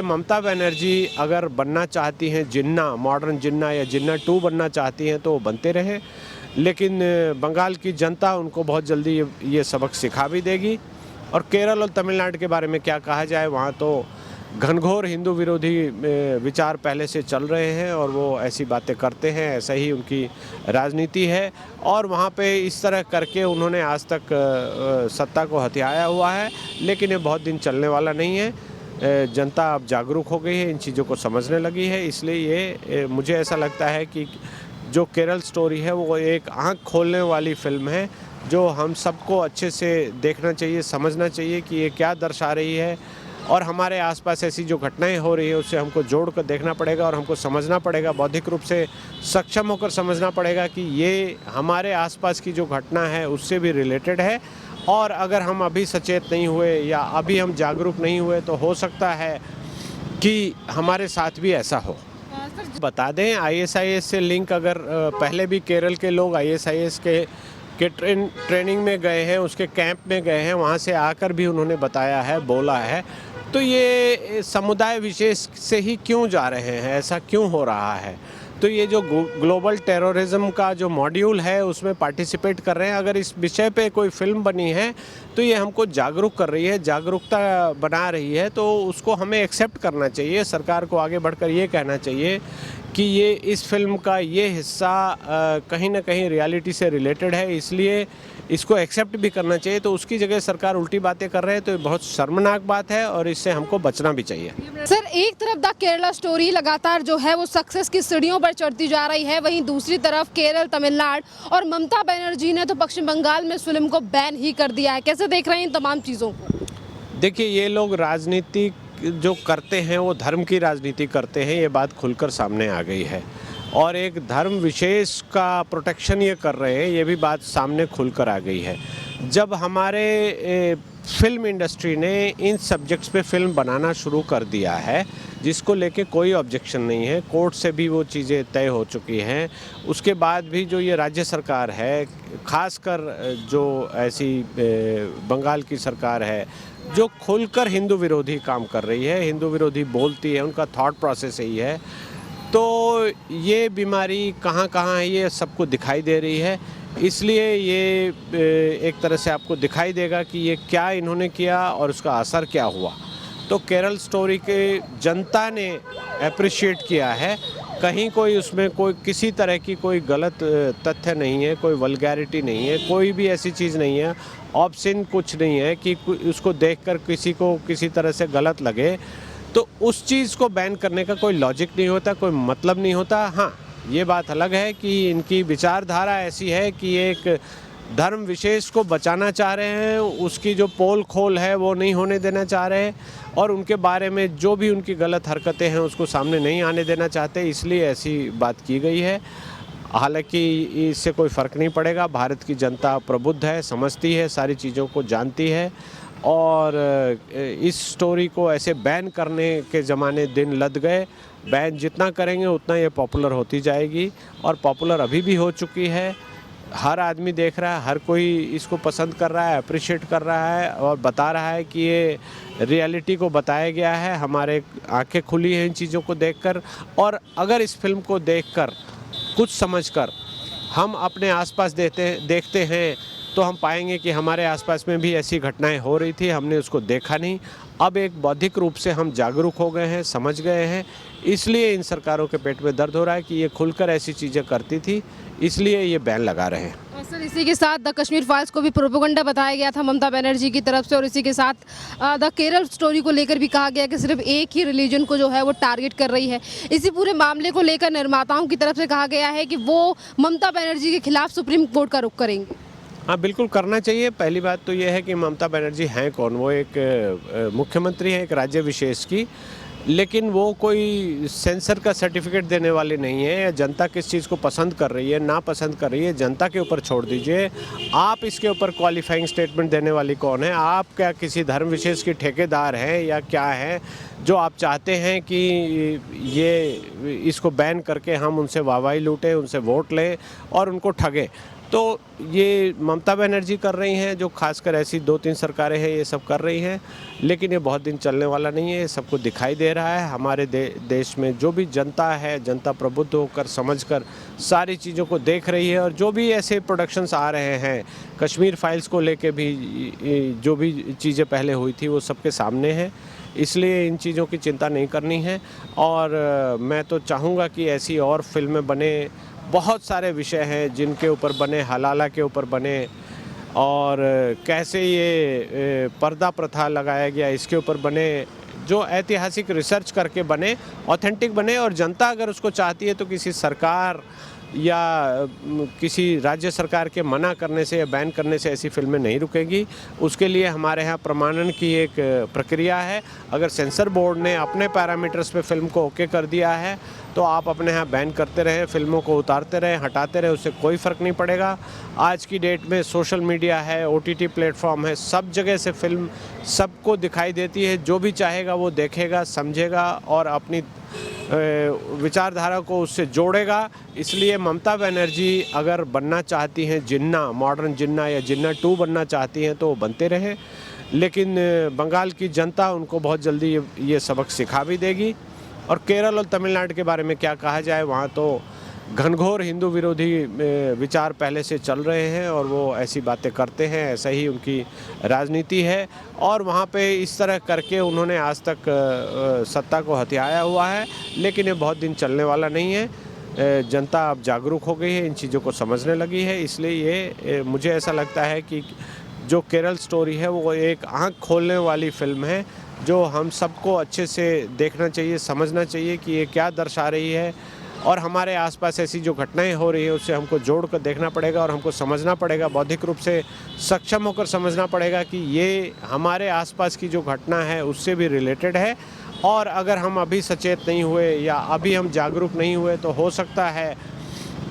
ममता बनर्जी अगर बनना चाहती हैं जिन्ना, मॉडर्न जिन्ना या जिन्ना 2 बनना चाहती हैं तो वो बनते रहें, लेकिन बंगाल की जनता उनको बहुत जल्दी ये सबक सिखा भी देगी। और केरल और तमिलनाडु के बारे में क्या कहा जाए, वहाँ तो घनघोर हिंदू विरोधी विचार पहले से चल रहे हैं और वो ऐसी बातें करते हैं, ऐसा ही उनकी राजनीति है। और वहाँ पे इस तरह करके उन्होंने आज तक सत्ता को हथियाया हुआ है, लेकिन ये बहुत दिन चलने वाला नहीं है। जनता अब जागरूक हो गई है, इन चीज़ों को समझने लगी है, इसलिए ये मुझे ऐसा लगता है कि जो केरल स्टोरी है वो एक आँख खोलने वाली फिल्म है, जो हम सबको अच्छे से देखना चाहिए, समझना चाहिए कि ये क्या दर्शा रही है। और हमारे आसपास ऐसी जो घटनाएं हो रही है उससे हमको जोड़ कर देखना पड़ेगा और हमको समझना पड़ेगा, बौद्धिक रूप से सक्षम होकर समझना पड़ेगा कि ये हमारे आसपास की जो घटना है उससे भी रिलेटेड है। और अगर हम अभी सचेत नहीं हुए या अभी हम जागरूक नहीं हुए तो हो सकता है कि हमारे साथ भी ऐसा हो। बता दें, आईएसआईएस से लिंक अगर पहले भी केरल के लोग आईएसआईएस के ट्रेनिंग में गए हैं, उसके कैंप में गए हैं, वहाँ से आकर भी उन्होंने बताया है, बोला है। तो ये समुदाय विशेष से ही क्यों जा रहे हैं, ऐसा क्यों हो रहा है? तो ये जो ग्लोबल टेररिज्म का जो मॉड्यूल है उसमें पार्टिसिपेट कर रहे हैं। अगर इस विषय पे कोई फिल्म बनी है तो ये हमको जागरूक कर रही है, जागरूकता बना रही है, तो उसको हमें एक्सेप्ट करना चाहिए। सरकार को आगे बढ़कर ये कहना चाहिए कि ये इस फिल्म का ये हिस्सा कहीं ना कहीं रियलिटी से रिलेटेड है, इसलिए इसको एक्सेप्ट भी करना चाहिए। तो उसकी जगह सरकार उल्टी बातें कर रहे हैं, तो ये बहुत शर्मनाक बात है और इससे हमको बचना भी चाहिए। सर, एक तरफ द केरला स्टोरी लगातार जो है वो सक्सेस की सीढ़ियों पर चढ़ती जा रही है, वहीं दूसरी तरफ केरल, तमिलनाडु और ममता बनर्जी ने तो पश्चिम बंगाल में फिल्म को बैन ही कर दिया है। कैसे देख रहे हैं इन तमाम चीज़ों को? देखिए, ये लोग राजनीति जो करते हैं वो धर्म की राजनीति करते हैं, ये बात खुलकर सामने आ गई है। और एक धर्म विशेष का प्रोटेक्शन ये कर रहे हैं, ये भी बात सामने खुलकर आ गई है। जब हमारे फिल्म इंडस्ट्री ने इन सब्जेक्ट्स पे फिल्म बनाना शुरू कर दिया है, जिसको लेके कोई ऑब्जेक्शन नहीं है, कोर्ट से भी वो चीज़ें तय हो चुकी हैं, उसके बाद भी जो ये राज्य सरकार है, खासकर जो ऐसी बंगाल की सरकार है जो खुलकर हिंदू विरोधी काम कर रही है, हिंदू विरोधी बोलती है, उनका थॉट प्रोसेस यही है, तो ये बीमारी कहाँ कहाँ है ये सबको दिखाई दे रही है। इसलिए ये एक तरह से आपको दिखाई देगा कि ये क्या इन्होंने किया और उसका असर क्या हुआ। तो केरल स्टोरी के जनता ने अप्रिशिएट किया है, कहीं कोई उसमें कोई किसी तरह की कोई गलत तथ्य नहीं है, कोई वल्गैरिटी नहीं है, कोई भी ऐसी चीज़ नहीं है, ऑब्सिन कुछ नहीं है कि उसको देखकर किसी को किसी तरह से गलत लगे। तो उस चीज़ को बैन करने का कोई लॉजिक नहीं होता, कोई मतलब नहीं होता। हाँ, ये बात अलग है कि इनकी विचारधारा ऐसी है कि एक धर्म विशेष को बचाना चाह रहे हैं, उसकी जो पोल खोल है वो नहीं होने देना चाह रहे हैं, और उनके बारे में जो भी उनकी गलत हरकतें हैं उसको सामने नहीं आने देना चाहते, इसलिए ऐसी बात की गई है। हालांकि इससे कोई फ़र्क नहीं पड़ेगा, भारत की जनता प्रबुद्ध है, समझती है, सारी चीज़ों को जानती है, और इस स्टोरी को ऐसे बैन करने के ज़माने दिन लद गए। बैन जितना करेंगे उतना ये पॉपुलर होती जाएगी, और पॉपुलर अभी भी हो चुकी है। हर आदमी देख रहा है, हर कोई इसको पसंद कर रहा है, अप्रिशिएट कर रहा है और बता रहा है कि ये रियलिटी को बताया गया है। हमारे आंखें खुली हैं इन चीज़ों को देखकर, और अगर इस फिल्म को देखकर कुछ समझकर हम अपने आसपास देखते हैं तो हम पाएंगे कि हमारे आसपास में भी ऐसी घटनाएं हो रही थी, हमने उसको देखा नहीं। अब एक बौद्धिक रूप से हम जागरूक हो गए हैं, समझ गए हैं, इसलिए इन सरकारों के पेट में दर्द हो रहा है कि ये खुलकर ऐसी चीज़ें करती थी, इसलिए ये बैन लगा रहे हैं। और सर, इसी के साथ द कश्मीर फाइल्स को भी प्रोपेगेंडा बताया गया था ममता बनर्जी की तरफ से, और इसी के साथ द केरल स्टोरी को लेकर भी कहा गया कि सिर्फ एक ही रिलीजन को जो है वो टारगेट कर रही है। इसी पूरे मामले को लेकर निर्माताओं की तरफ से कहा गया है कि वो ममता बनर्जी के खिलाफ सुप्रीम कोर्ट का रुख करेंगे। हाँ, बिल्कुल करना चाहिए। पहली बात तो ये है कि ममता बनर्जी हैं कौन? वो एक मुख्यमंत्री हैं एक राज्य विशेष की, लेकिन वो कोई सेंसर का सर्टिफिकेट देने वाले नहीं है। या जनता किस चीज़ को पसंद कर रही है, ना पसंद कर रही है, जनता के ऊपर छोड़ दीजिए। आप इसके ऊपर क्वालिफाइंग स्टेटमेंट देने वाली कौन है? आप क्या किसी धर्म विशेष की ठेकेदार हैं या क्या है जो आप चाहते हैं कि ये इसको बैन करके हम उनसे वाहवाही लूटें, उनसे वोट लें और उनको ठगें? तो ये ममता बनर्जी कर रही हैं, जो खासकर ऐसी 2-3 सरकारें हैं ये सब कर रही हैं, लेकिन ये बहुत दिन चलने वाला नहीं है। ये सबको दिखाई दे रहा है। हमारे देश में जो भी जनता है, जनता प्रबुद्ध होकर समझकर सारी चीज़ों को देख रही है, और जो भी ऐसे प्रोडक्शंस आ रहे हैं, कश्मीर फाइल्स को लेके भी जो भी चीज़ें पहले हुई थी वो सबके सामने है, इसलिए इन चीज़ों की चिंता नहीं करनी है। और मैं तो चाहूँगा कि ऐसी और फिल्में बने। बहुत सारे विषय हैं जिनके ऊपर बने, हलाला के ऊपर बने, और कैसे ये पर्दा प्रथा लगाया गया इसके ऊपर बने, जो ऐतिहासिक रिसर्च करके बने, ऑथेंटिक बने। और जनता अगर उसको चाहती है तो किसी सरकार या किसी राज्य सरकार के मना करने से या बैन करने से ऐसी फिल्में नहीं रुकेंगी। उसके लिए हमारे यहाँ प्रमाणन की एक प्रक्रिया है। अगर सेंसर बोर्ड ने अपने पैरामीटर्स पे फिल्म को ओके कर दिया है तो आप अपने यहाँ बैन करते रहे, फिल्मों को उतारते रहे, हटाते रहे, उससे कोई फ़र्क नहीं पड़ेगा। आज की डेट में सोशल मीडिया है, OTT प्लेटफॉर्म है, सब जगह से फिल्म सबको दिखाई देती है। जो भी चाहेगा वो देखेगा, समझेगा और अपनी विचारधारा को उससे जोड़ेगा। इसलिए ममता बनर्जी अगर बनना चाहती हैं जिन्ना, मॉडर्न जिन्ना या जिन्ना 2 बनना चाहती हैं तो वो बनते रहें, लेकिन बंगाल की जनता उनको बहुत जल्दी ये सबक सिखा भी देगी। और केरल और तमिलनाडु के बारे में क्या कहा जाए, वहाँ तो घनघोर हिंदू विरोधी विचार पहले से चल रहे हैं और वो ऐसी बातें करते हैं, ऐसा ही उनकी राजनीति है। और वहाँ पे इस तरह करके उन्होंने आज तक सत्ता को हथियाया हुआ है, लेकिन ये बहुत दिन चलने वाला नहीं है। जनता अब जागरूक हो गई है, इन चीज़ों को समझने लगी है, इसलिए ये मुझे ऐसा लगता है कि जो केरल स्टोरी है वो एक आँख खोलने वाली फिल्म है, जो हम सबको अच्छे से देखना चाहिए, समझना चाहिए कि ये क्या दर्शा रही है। और हमारे आसपास ऐसी जो घटनाएं हो रही है उससे हमको जोड़ कर देखना पड़ेगा और हमको समझना पड़ेगा, बौद्धिक रूप से सक्षम होकर समझना पड़ेगा कि ये हमारे आसपास की जो घटना है उससे भी रिलेटेड है। और अगर हम अभी सचेत नहीं हुए या अभी हम जागरूक नहीं हुए तो हो सकता है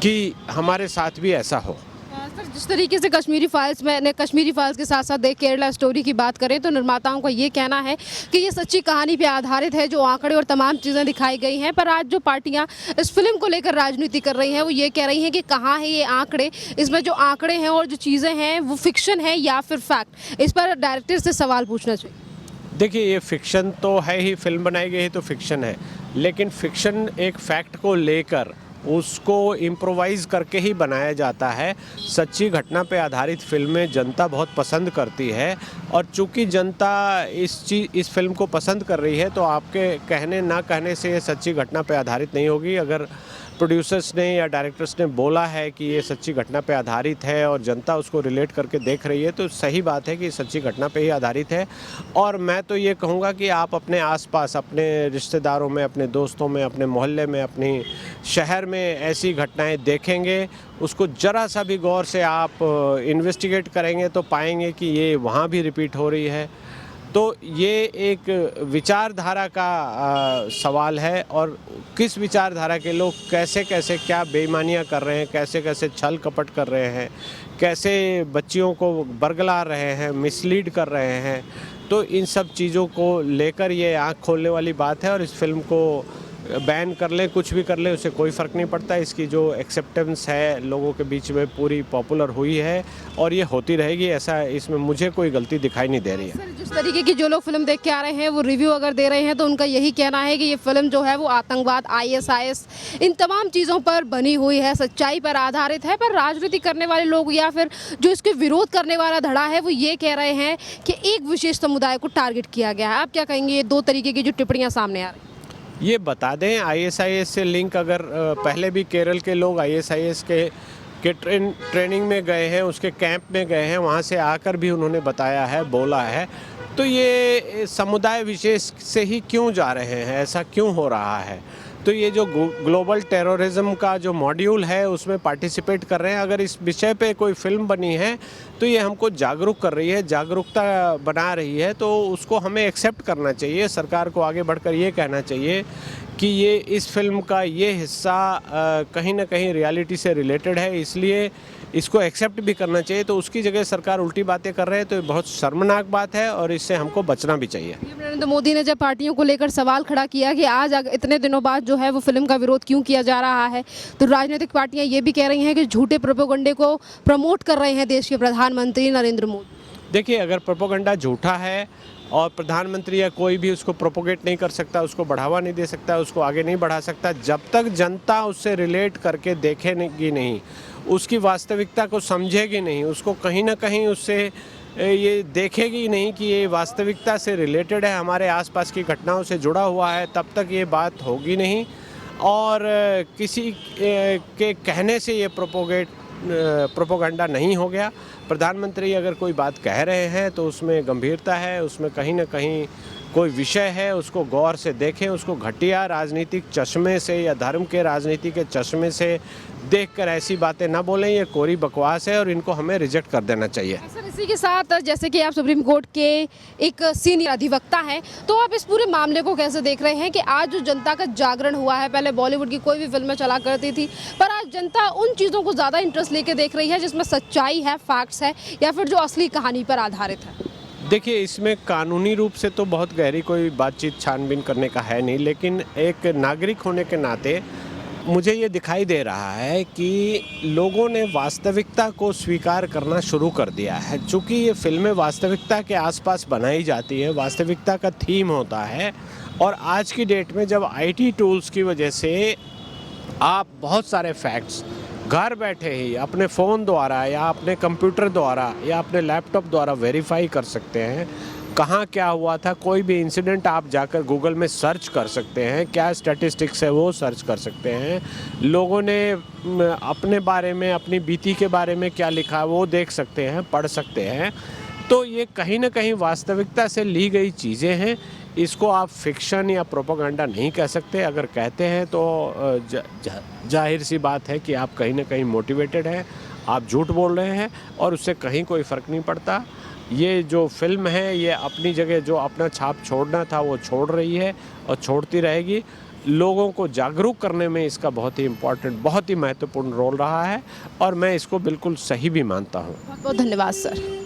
कि हमारे साथ भी ऐसा हो। सर, जिस तरीके से कश्मीरी फाइल्स के साथ साथ केरला स्टोरी की बात करें तो निर्माताओं का ये कहना है कि ये सच्ची कहानी पे आधारित है, जो आंकड़े और तमाम चीज़ें दिखाई गई हैं। पर आज जो पार्टियां इस फिल्म को लेकर राजनीति कर रही हैं वो ये कह रही हैं कि कहाँ है ये आंकड़े, इसमें जो आंकड़े हैं और जो चीज़ें हैं वो फिक्शन है या फिर फैक्ट। इस पर डायरेक्टर से सवाल पूछना चाहिए। देखिए, ये फिक्शन तो है ही, फिल्म बनाई गई है तो फिक्शन है, लेकिन फिक्शन एक फैक्ट को लेकर उसको इम्प्रोवाइज़ करके ही बनाया जाता है। सच्ची घटना पे आधारित फिल्में जनता बहुत पसंद करती है, और चूंकि जनता इस फिल्म को पसंद कर रही है तो आपके कहने ना कहने से ये सच्ची घटना पे आधारित नहीं होगी। अगर प्रोड्यूसर्स ने या डायरेक्टर्स ने बोला है कि ये सच्ची घटना पे आधारित है और जनता उसको रिलेट करके देख रही है तो सही बात है कि सच्ची घटना पे ही आधारित है। और मैं तो ये कहूँगा कि आप अपने आसपास, अपने रिश्तेदारों में, अपने दोस्तों में, अपने मोहल्ले में, अपनी शहर में ऐसी घटनाएं देखेंगे, उसको ज़रा सा भी गौर से आप इन्वेस्टिगेट करेंगे तो पाएंगे कि ये वहाँ भी रिपीट हो रही है। तो ये एक विचारधारा का सवाल है, और किस विचारधारा के लोग कैसे कैसे क्या बेईमानियाँ कर रहे हैं, कैसे कैसे छल कपट कर रहे हैं, कैसे बच्चियों को बरगला रहे हैं, मिसलीड कर रहे हैं। तो इन सब चीज़ों को लेकर ये आँख खोलने वाली बात है। और इस फिल्म को बैन कर ले, कुछ भी कर ले, उससे कोई फ़र्क नहीं पड़ता। इसकी जो एक्सेप्टेंस है लोगों के बीच में पूरी पॉपुलर हुई है और ये होती रहेगी, ऐसा इसमें मुझे कोई गलती दिखाई नहीं दे रही है। सर, जिस तरीके की जो लोग फिल्म देख के आ रहे हैं वो रिव्यू अगर दे रहे हैं तो उनका यही कहना है कि ये फिल्म जो है वो आतंकवाद, ISIS, इन तमाम चीज़ों पर बनी हुई है, सच्चाई पर आधारित है। पर राजनीति करने वाले लोग या फिर जो इसके विरोध करने वाला धड़ा है वो ये कह रहे हैं कि एक विशेष समुदाय को टारगेट किया गया है। आप क्या कहेंगे ये 2 तरीके की जो टिप्पणियाँ सामने आ रही हैं? ये बता दें, ISIS से लिंक अगर पहले भी केरल के लोग ISIS के ट्रेनिंग में गए हैं, उसके कैंप में गए हैं, वहाँ से आकर भी उन्होंने बताया है, बोला है। तो ये समुदाय विशेष से ही क्यों जा रहे हैं, ऐसा क्यों हो रहा है? तो ये जो ग्लोबल टेररिज्म का जो मॉड्यूल है उसमें पार्टिसिपेट कर रहे हैं। अगर इस विषय पे कोई फिल्म बनी है तो ये हमको जागरूक कर रही है, जागरूकता बना रही है, तो उसको हमें एक्सेप्ट करना चाहिए। सरकार को आगे बढ़कर ये कहना चाहिए कि ये इस फिल्म का ये हिस्सा कहीं ना कहीं रियलिटी से रिलेटेड है, इसलिए इसको एक्सेप्ट भी करना चाहिए। तो उसकी जगह सरकार उल्टी बातें कर रहे हैं, तो ये बहुत शर्मनाक बात है और इससे हमको बचना भी चाहिए। नरेंद्र मोदी ने जब पार्टियों को लेकर सवाल खड़ा किया कि आज इतने दिनों बाद जो है वो फिल्म का विरोध क्यों किया जा रहा है, तो राजनीतिक पार्टियां ये भी कह रही हैं कि झूठे प्रोपेगेंडे को प्रमोट कर रहे हैं देश के प्रधानमंत्री नरेंद्र मोदी। देखिए, अगर प्रोपेगेंडा झूठा है और प्रधानमंत्री या कोई भी उसको प्रोपोगेट नहीं कर सकता, उसको बढ़ावा नहीं दे सकता, उसको आगे नहीं बढ़ा सकता, जब तक जनता उससे रिलेट करके देखेगी नहीं, उसकी वास्तविकता को समझेगी नहीं, उसको कहीं ना कहीं उससे ये देखेगी नहीं कि ये वास्तविकता से रिलेटेड है, हमारे आसपास की घटनाओं से जुड़ा हुआ है, तब तक ये बात होगी नहीं। और किसी के कहने से ये प्रोपोगंडा नहीं हो गया। प्रधानमंत्री अगर कोई बात कह रहे हैं तो उसमें गंभीरता है, उसमें कहीं ना कहीं कोई विषय है, उसको गौर से देखें, उसको घटिया राजनीतिक चश्मे से या धर्म के राजनीति के चश्मे से देखकर ऐसी बातें ना बोलें। ये कोरी बकवास है और इनको हमें रिजेक्ट कर देना चाहिए। सर, इसी के साथ जैसे कि आप सुप्रीम कोर्ट के एक सीनियर अधिवक्ता हैं, तो आप इस पूरे मामले को कैसे देख रहे हैं कि आज जो जनता का जागरण हुआ है, पहले बॉलीवुड की कोई भी फिल्में चला करती थी, पर आज जनता उन चीज़ों को ज़्यादा इंटरेस्ट लेके देख रही है जिसमें सच्चाई है, फैक्ट्स है, या फिर जो असली कहानी पर आधारित है? देखिए, इसमें कानूनी रूप से तो बहुत गहरी कोई बातचीत छानबीन करने का है नहीं, लेकिन एक नागरिक होने के नाते मुझे ये दिखाई दे रहा है कि लोगों ने वास्तविकता को स्वीकार करना शुरू कर दिया है। चूँकि ये फिल्में वास्तविकता के आसपास बनाई जाती है, वास्तविकता का थीम होता है, और आज की डेट में जब आईटी टूल्स की वजह से आप बहुत सारे फैक्ट्स घर बैठे ही अपने फ़ोन द्वारा या अपने कंप्यूटर द्वारा या अपने लैपटॉप द्वारा वेरीफाई कर सकते हैं, कहाँ क्या हुआ था, कोई भी इंसिडेंट आप जाकर गूगल में सर्च कर सकते हैं, क्या स्टैटिस्टिक्स है वो सर्च कर सकते हैं, लोगों ने अपने बारे में, अपनी बीती के बारे में क्या लिखा है वो देख सकते हैं, पढ़ सकते हैं। तो ये कहीं ना कहीं वास्तविकता से ली गई चीज़ें हैं। इसको आप फिक्शन या प्रोपेगेंडा नहीं कह सकते। अगर कहते हैं तो जाहिर सी बात है कि आप कहीं ना कहीं मोटिवेटेड हैं, आप झूठ बोल रहे हैं और उससे कहीं कोई फ़र्क नहीं पड़ता। ये जो फिल्म है ये अपनी जगह जो अपना छाप छोड़ना था वो छोड़ रही है और छोड़ती रहेगी। लोगों को जागरूक करने में इसका बहुत ही इम्पोर्टेंट, बहुत ही महत्वपूर्ण रोल रहा है और मैं इसको बिल्कुल सही भी मानता हूँ। बहुत बहुत धन्यवाद सर।